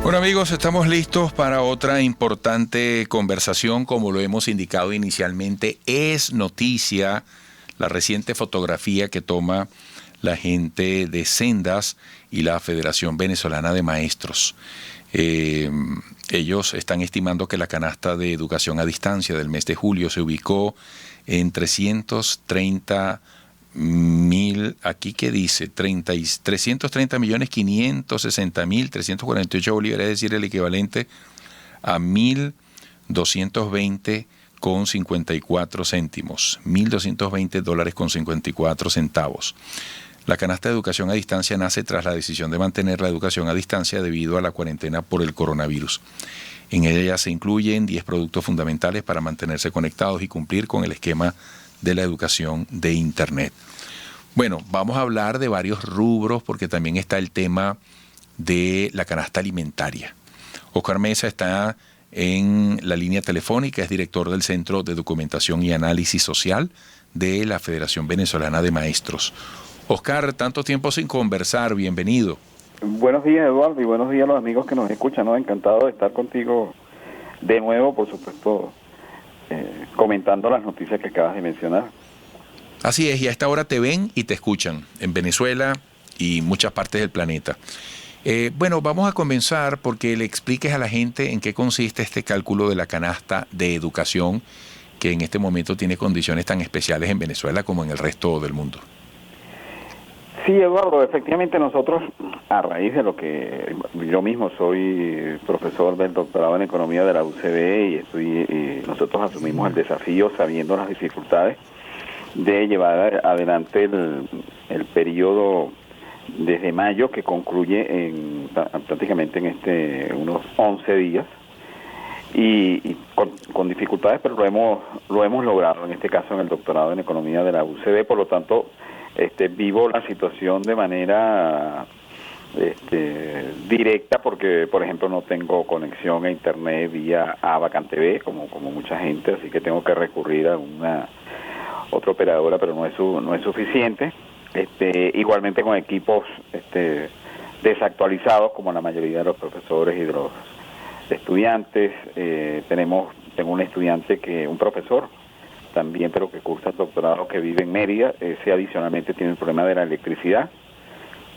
Bueno amigos, estamos listos para otra importante conversación. Como lo hemos indicado inicialmente, es noticia la reciente fotografía que toma la gente de Sendas y la Federación Venezolana de Maestros. Ellos están estimando que la canasta de educación a distancia del mes de julio se ubicó en 330.000, aquí que dice 330.560.348 bolívares, es decir, el equivalente a 1.220,54 céntimos, $1.220,54. La canasta de educación a distancia nace tras la decisión de mantener la educación a distancia debido a la cuarentena por el coronavirus. En ella se incluyen 10 productos fundamentales para mantenerse conectados y cumplir con el esquema de la educación de Internet. Bueno, vamos a hablar de varios rubros porque también está el tema de la canasta alimentaria. Oscar Mesa está en la línea telefónica, es director del Centro de Documentación y Análisis Social de la Federación Venezolana de Maestros. Oscar, tanto tiempo sin conversar, bienvenido. Buenos días, Eduardo, y buenos días a los amigos que nos escuchan, ¿no? Encantado de estar contigo de nuevo, por supuesto, comentando las noticias que acabas de mencionar. Así es, y a esta hora te ven y te escuchan en Venezuela y muchas partes del planeta. Bueno, vamos a comenzar porque le expliques a la gente en qué consiste este cálculo de la canasta de educación que en este momento tiene condiciones tan especiales en Venezuela como en el resto del mundo. Sí, Eduardo, efectivamente nosotros, a raíz de lo que yo mismo soy profesor del doctorado en Economía de la UCB y nosotros asumimos el desafío sabiendo las dificultades de llevar adelante el periodo desde mayo, que concluye prácticamente en unos 11 días, y con dificultades, pero lo hemos logrado, en este caso en el doctorado en Economía de la UCB. Por lo tanto, vivo la situación de manera directa, porque por ejemplo no tengo conexión a internet vía Abacan TV como mucha gente, así que tengo que recurrir a otra operadora, pero no es suficiente. Igualmente con equipos desactualizados, como la mayoría de los profesores y de los estudiantes. Tengo un profesor también, pero que cursa el doctorado, que vive en Mérida. Ese adicionalmente tiene el problema de la electricidad,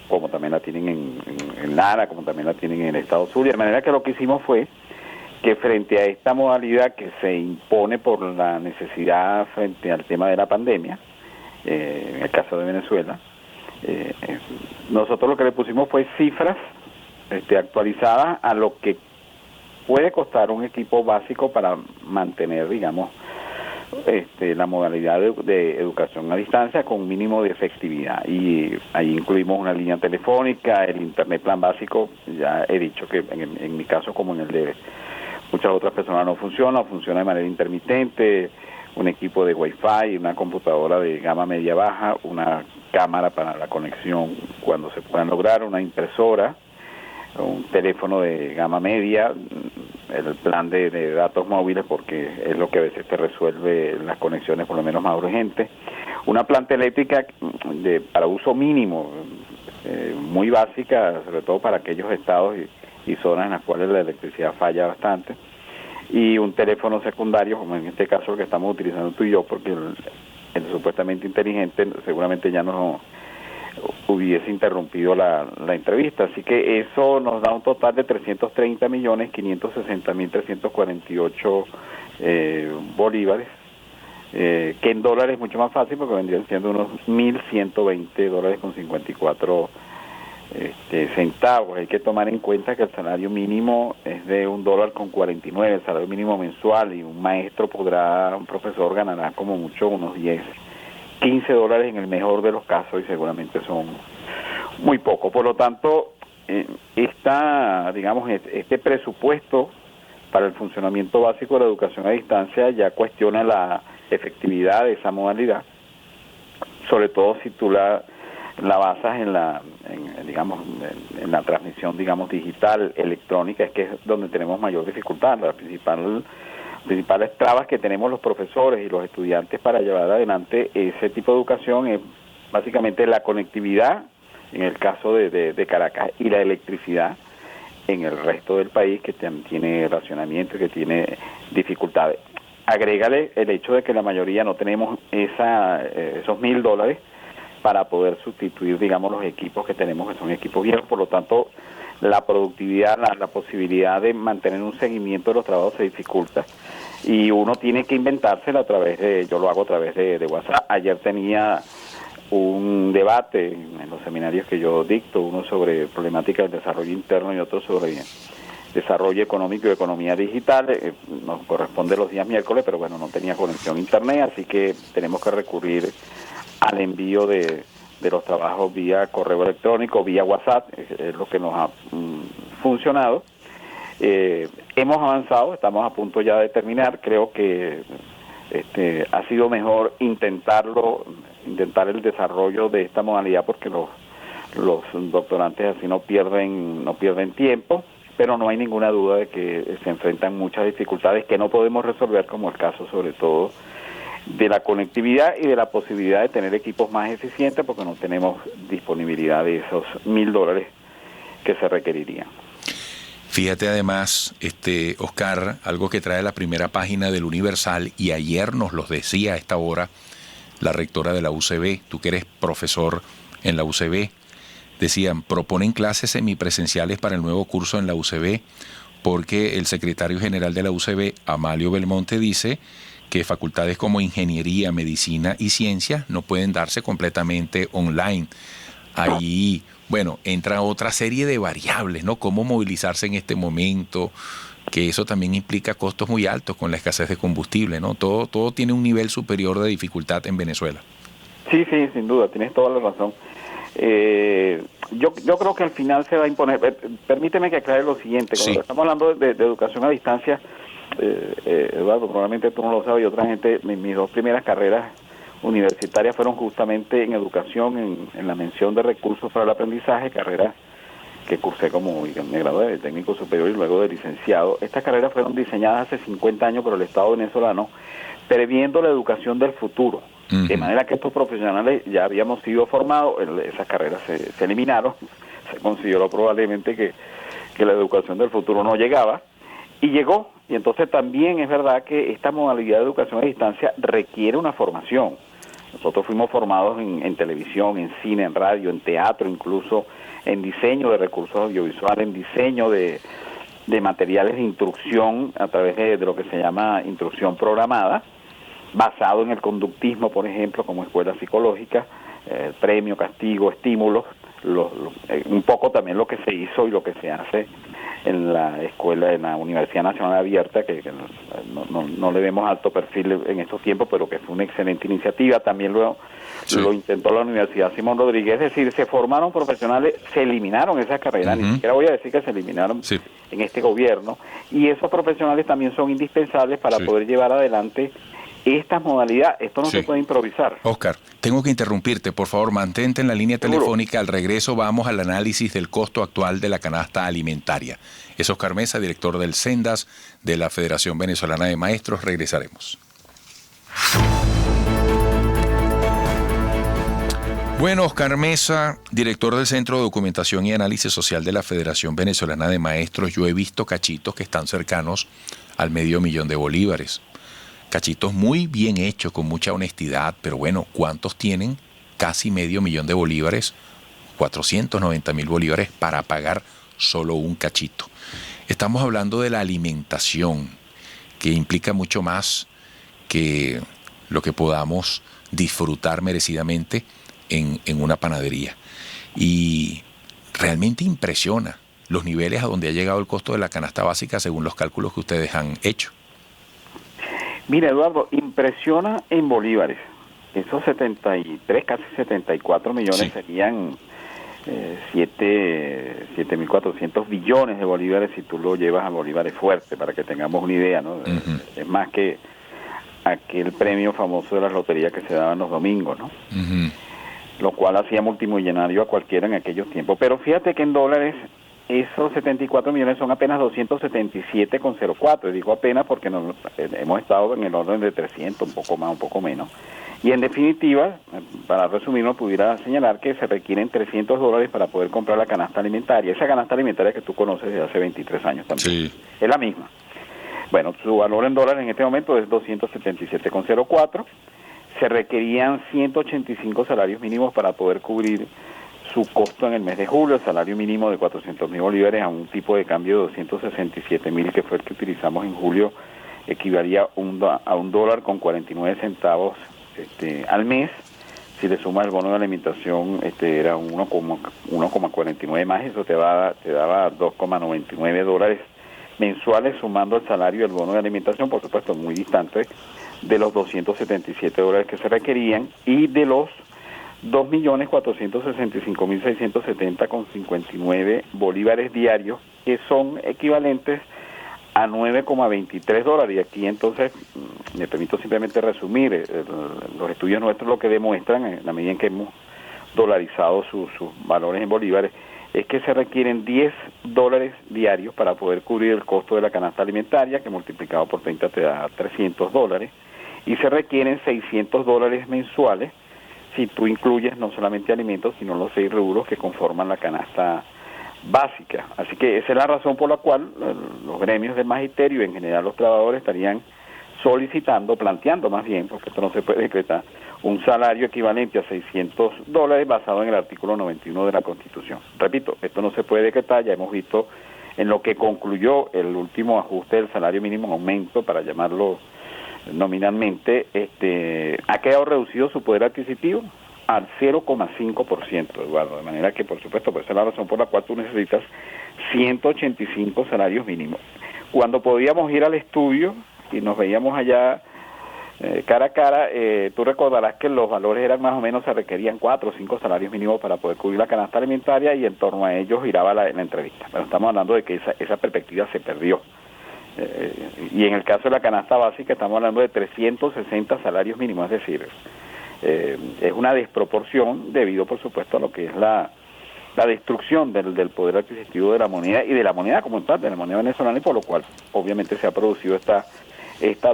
como también la tienen en Lara, como también la tienen en el estado Zulia. De manera que lo que hicimos fue que frente a esta modalidad que se impone por la necesidad frente al tema de la pandemia, en el caso de Venezuela, nosotros lo que le pusimos fue cifras actualizadas a lo que puede costar un equipo básico para mantener, digamos, la modalidad de educación a distancia con un mínimo de efectividad. Y ahí incluimos una línea telefónica, el internet plan básico. Ya he dicho que en mi caso, como en el de muchas otras personas, no funciona de manera intermitente, un equipo de Wi-Fi, una computadora de gama media baja, una cámara para la conexión cuando se puedan lograr, una impresora, un teléfono de gama media, el plan de datos móviles, porque es lo que a veces te resuelve las conexiones por lo menos más urgentes, una planta eléctrica para uso mínimo, muy básica, sobre todo para aquellos estados y zonas en las cuales la electricidad falla bastante, y un teléfono secundario, como en este caso el que estamos utilizando tú y yo, porque el supuestamente inteligente seguramente ya nos hubiese interrumpido la entrevista. Así que eso nos da un total de 330.560.348 bolívares, que en dólares es mucho más fácil, porque vendrían siendo unos $1.120,54 centavos. Hay que tomar en cuenta que el salario mínimo es de $1.49, el salario mínimo mensual, y un profesor ganará como mucho unos $15 en el mejor de los casos, y seguramente son muy poco. Por lo tanto, este presupuesto para el funcionamiento básico de la educación a distancia ya cuestiona la efectividad de esa modalidad, sobre todo si tú la basas en la transmisión, digamos, digital, electrónica, es que es donde tenemos mayor dificultad. Las principales trabas que tenemos los profesores y los estudiantes para llevar adelante ese tipo de educación es básicamente la conectividad, en el caso de Caracas, y la electricidad, en el resto del país que tiene racionamiento y que tiene dificultades. Agrégale el hecho de que la mayoría no tenemos esos $1,000 para poder sustituir, digamos, los equipos que tenemos, que son equipos viejos. Por lo tanto, la productividad, la posibilidad de mantener un seguimiento de los trabajos se dificulta. Y uno tiene que inventársela yo lo hago a través de WhatsApp. Ayer tenía un debate en los seminarios que yo dicto, uno sobre problemática del desarrollo interno y otro sobre desarrollo económico y economía digital. Nos corresponde los días miércoles, pero bueno, no tenía conexión a internet, así que tenemos que recurrir al envío de los trabajos vía correo electrónico, vía WhatsApp, es lo que nos ha funcionado. Hemos avanzado, estamos a punto ya de terminar. Creo que ha sido mejor intentar el desarrollo de esta modalidad, porque los doctorantes así no pierden tiempo, pero no hay ninguna duda de que se enfrentan muchas dificultades que no podemos resolver, como el caso sobre todo de la conectividad y de la posibilidad de tener equipos más eficientes, porque no tenemos disponibilidad de esos $1,000 que se requerirían. Fíjate además, Oscar, algo que trae la primera página del Universal, y ayer nos lo decía a esta hora la rectora de la UCB, tú que eres profesor en la UCB, decían, proponen clases semipresenciales para el nuevo curso en la UCB, porque el secretario general de la UCB, Amalio Belmonte, dice que facultades como ingeniería, medicina y ciencias no pueden darse completamente online. Ahí, bueno, entra otra serie de variables, ¿no? Cómo movilizarse en este momento, que eso también implica costos muy altos con la escasez de combustible, ¿no? Todo tiene un nivel superior de dificultad en Venezuela. Sí, sin duda, tienes toda la razón. Yo creo que al final se va a imponer. Permíteme que aclare lo siguiente. Cuando estamos hablando de educación a distancia, Eduardo, probablemente tú no lo sabes, y otra gente, mis dos primeras carreras universitarias fueron justamente en educación, en la mención de recursos para el aprendizaje, carrera que cursé me gradué de técnico superior y luego de licenciado. Estas carreras fueron diseñadas hace 50 años por el Estado venezolano, previendo la educación del futuro. Uh-huh. De manera que estos profesionales ya habíamos sido formados, esas carreras se eliminaron, se consideró probablemente que la educación del futuro no llegaba, y llegó. Y entonces también es verdad que esta modalidad de educación a distancia requiere una formación. Nosotros fuimos formados en televisión, en cine, en radio, en teatro, incluso en diseño de recursos audiovisuales, en diseño de materiales de instrucción a través de lo que se llama instrucción programada, basado en el conductismo, por ejemplo, como escuela psicológica, premio, castigo, estímulos, un poco también lo que se hizo y lo que se hace en la escuela, en la Universidad Nacional Abierta, que no le vemos alto perfil en estos tiempos, pero que fue una excelente iniciativa. También lo intentó la Universidad Simón Rodríguez, es decir, se formaron profesionales, se eliminaron esas carreras, ni siquiera voy a decir que se eliminaron en este gobierno, y esos profesionales también son indispensables para poder llevar adelante esta modalidad. Esto no se puede improvisar. Oscar, tengo que interrumpirte, por favor, mantente en la línea telefónica. Al regreso vamos al análisis del costo actual de la canasta alimentaria. Es Oscar Mesa, director del Sendas de la Federación Venezolana de Maestros. Regresaremos. Bueno, Oscar Mesa, director del Centro de Documentación y Análisis Social de la Federación Venezolana de Maestros. Yo he visto cachitos que están cercanos al $500,000. Cachitos muy bien hechos, con mucha honestidad, pero bueno, ¿cuántos tienen casi $500,000, 490,000 bolívares para pagar solo un cachito? Estamos hablando de la alimentación, que implica mucho más que lo que podamos disfrutar merecidamente en una panadería. Y realmente impresiona los niveles a donde ha llegado el costo de la canasta básica según los cálculos que ustedes han hecho. Mira, Eduardo, impresiona en bolívares. Esos 73, casi 74 millones serían 7.400 billones de bolívares si tú lo llevas a bolívares fuertes, para que tengamos una idea, ¿no? Uh-huh. Es más que aquel premio famoso de las loterías que se daban los domingos, ¿no? Uh-huh. Lo cual hacía multimillonario a cualquiera en aquellos tiempos. Pero fíjate que en dólares esos 74 millones son apenas 277,04. Y digo apenas porque hemos estado en el orden de 300, un poco más, un poco menos. Y en definitiva, para resumirlo, pudiera señalar que se requieren $300 para poder comprar la canasta alimentaria. Esa canasta alimentaria que tú conoces desde hace 23 años también. Sí. Es la misma. Bueno, su valor en dólares en este momento es 277,04. Se requerían 185 salarios mínimos para poder cubrir su costo en el mes de julio. El salario mínimo de 400.000 bolívares a un tipo de cambio de 267.000, que fue el que utilizamos en julio, equivalía a $1.49 al mes. Si le sumas el bono de alimentación, era 1,49 más, eso te daba $2,99 mensuales, sumando el salario y el bono de alimentación, por supuesto muy distante de los $277 que se requerían, y de los 2.465.670,59 bolívares diarios, que son equivalentes a $9,23. Y aquí entonces me permito simplemente resumir los estudios nuestros. Lo que demuestran, en la medida en que hemos dolarizado sus valores en bolívares, es que se requieren $10 diarios para poder cubrir el costo de la canasta alimentaria, que multiplicado por 30 te da $300, y se requieren $600 mensuales si tú incluyes no solamente alimentos, sino los 6 rubros que conforman la canasta básica. Así que esa es la razón por la cual los gremios del magisterio y en general los trabajadores estarían solicitando, planteando más bien, porque esto no se puede decretar, un salario equivalente a $600 basado en el artículo 91 de la Constitución. Repito, esto no se puede decretar, ya hemos visto en lo que concluyó el último ajuste del salario mínimo en aumento, para llamarlo nominalmente, ha quedado reducido su poder adquisitivo al 0,5%, Eduardo, de manera que, por supuesto, pues esa es la razón por la cual tú necesitas 185 salarios mínimos. Cuando podíamos ir al estudio y nos veíamos allá cara a cara, tú recordarás que los valores eran más o menos, se requerían 4 o 5 salarios mínimos para poder cubrir la canasta alimentaria, y en torno a ellos giraba la entrevista. Pero estamos hablando de que esa perspectiva se perdió. Y en el caso de la canasta básica estamos hablando de 360 salarios mínimos, es decir, es una desproporción debido, por supuesto, a lo que es la destrucción del poder adquisitivo de la moneda, y de la moneda como tal, de la moneda venezolana, y por lo cual obviamente se ha producido esta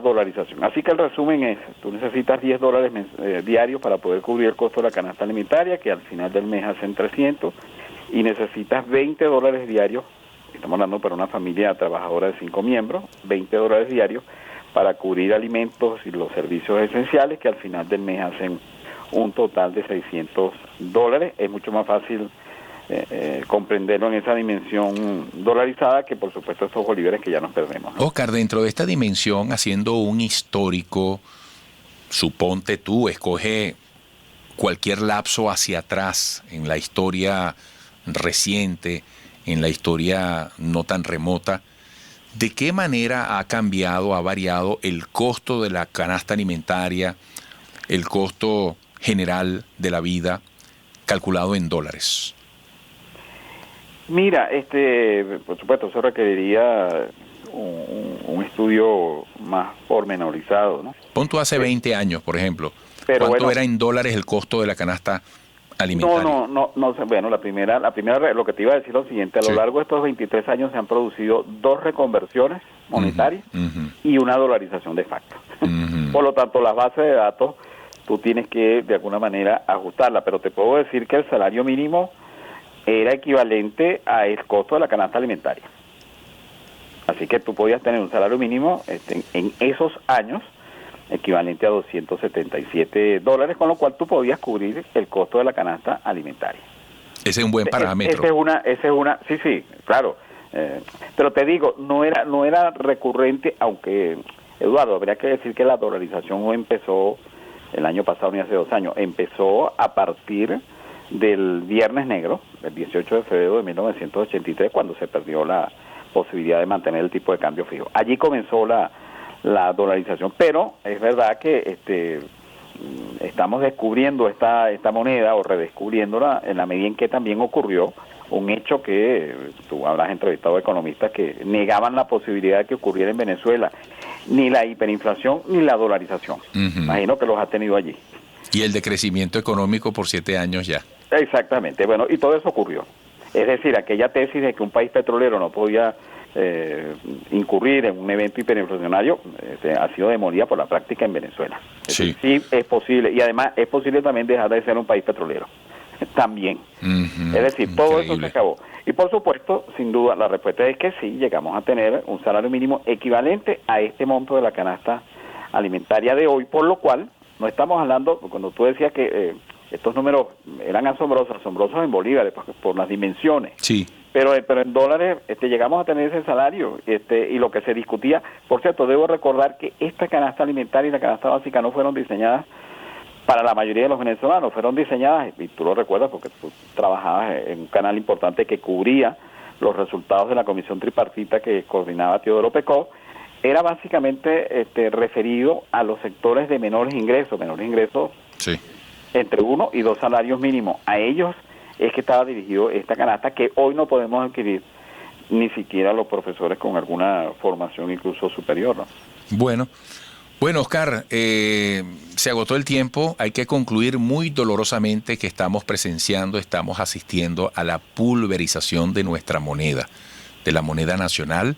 dolarización. Así que el resumen es, tú necesitas $10 diarios para poder cubrir el costo de la canasta alimentaria, que al final del mes hacen 300, y necesitas $20 diarios, estamos hablando para una familia trabajadora de 5 miembros, $20 diarios para cubrir alimentos y los servicios esenciales, que al final del mes hacen un total de $600. Es mucho más fácil comprenderlo en esa dimensión dolarizada que, por supuesto, estos bolívares que ya nos perdemos, ¿no? Oscar, dentro de esta dimensión, haciendo un histórico, suponte tú, escoge cualquier lapso hacia atrás en la historia reciente, en la historia no tan remota, ¿de qué manera ha cambiado, ha variado el costo de la canasta alimentaria, el costo general de la vida, calculado en dólares? Mira, por supuesto, eso requeriría un estudio más pormenorizado, ¿no? Pon tú hace 20 años, por ejemplo. Pero ¿Cuánto bueno, era en dólares el costo de la canasta alimentaria? No, bueno, la primera, lo que te iba a decir es lo siguiente: a lo largo de estos 23 años se han producido 2 reconversiones monetarias y una dolarización de facto. Por lo tanto, las bases de datos tú tienes que de alguna manera ajustarla, pero te puedo decir que el salario mínimo era equivalente al costo de la canasta alimentaria. Así que tú podías tener un salario mínimo en esos años equivalente a $277, con lo cual tú podías cubrir el costo de la canasta alimentaria. Ese es un buen parámetro. Sí, claro. Pero te digo, no era recurrente, aunque, Eduardo, habría que decir que la dolarización no empezó el año pasado ni hace 2 años, empezó a partir del Viernes Negro, el 18 de febrero de 1983, cuando se perdió la posibilidad de mantener el tipo de cambio fijo. Allí comenzó la dolarización, pero es verdad que estamos descubriendo esta moneda, o redescubriéndola, en la medida en que también ocurrió un hecho que tú habrás entrevistado economistas que negaban la posibilidad de que ocurriera en Venezuela, ni la hiperinflación ni la dolarización. Imagino que los has tenido allí. Y el decrecimiento económico por 7 años ya. Exactamente, bueno, y todo eso ocurrió. Es decir, aquella tesis de que un país petrolero no podía incurrir en un evento hiperinflacionario ha sido demolida por la práctica en Venezuela. Sí. Sí es posible, y además es posible también dejar de ser un país petrolero. También. Es decir, todo eso se acabó. Y por supuesto, sin duda, la respuesta es que sí, llegamos a tener un salario mínimo equivalente a este monto de la canasta alimentaria de hoy, por lo cual no estamos hablando, cuando tú decías que estos números eran asombrosos en bolívares por las dimensiones. Sí. Pero en dólares llegamos a tener ese salario y lo que se discutía, por cierto, debo recordar que esta canasta alimentaria y la canasta básica no fueron diseñadas para la mayoría de los venezolanos, fueron diseñadas, y tú lo recuerdas porque tú trabajabas en un canal importante que cubría los resultados de la comisión tripartita que coordinaba Teodoro Pecó, era básicamente referido a los sectores de menores ingresos Sí. entre 1 y 2 salarios mínimos. A ellos es que estaba dirigido esta canasta que hoy no podemos adquirir ni siquiera los profesores con alguna formación incluso superior, ¿no? Bueno, Oscar, se agotó el tiempo. Hay que concluir muy dolorosamente que estamos asistiendo a la pulverización de nuestra moneda, de la moneda nacional,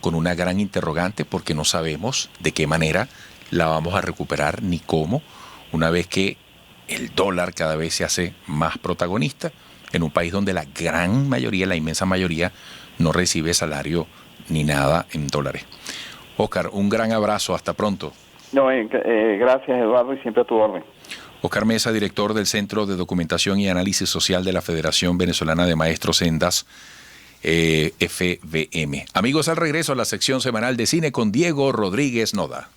con una gran interrogante porque no sabemos de qué manera la vamos a recuperar ni cómo, una vez que el dólar cada vez se hace más protagonista en un país donde la gran mayoría, la inmensa mayoría, no recibe salario ni nada en dólares. Oscar, un gran abrazo, hasta pronto. No, gracias Eduardo y siempre a tu orden. Oscar Mesa, director del Centro de Documentación y Análisis Social de la Federación Venezolana de Maestros Sendas, FVM. Amigos, al regreso a la sección semanal de cine con Diego Rodríguez Noda.